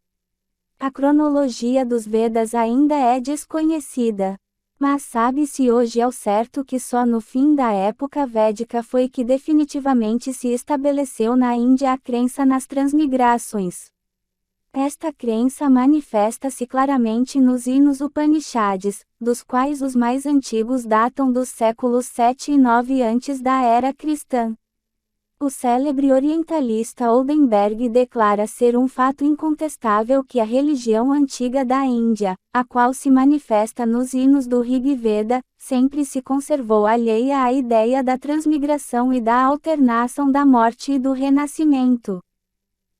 Speaker 1: A cronologia dos Vedas ainda é desconhecida. Mas sabe-se hoje ao certo que só no fim da época védica foi que definitivamente se estabeleceu na Índia a crença nas transmigrações. Esta crença manifesta-se claramente nos hinos Upanishads, dos quais os mais antigos datam dos séculos 7 e 9 antes da era cristã. O célebre orientalista Oldenberg declara ser um fato incontestável que a religião antiga da Índia, a qual se manifesta nos hinos do Rig Veda, sempre se conservou alheia à ideia da transmigração e da alternação da morte e do renascimento.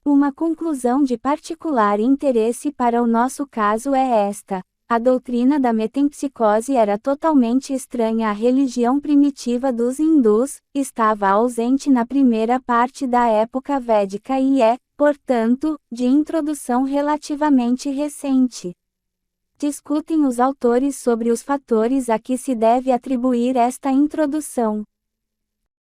Speaker 1: Uma conclusão de particular interesse para o nosso caso é esta. A doutrina da metempsicose era totalmente estranha à religião primitiva dos hindus, estava ausente na primeira parte da época védica e é, portanto, de introdução relativamente recente. Discutem os autores sobre os fatores a que se deve atribuir esta introdução.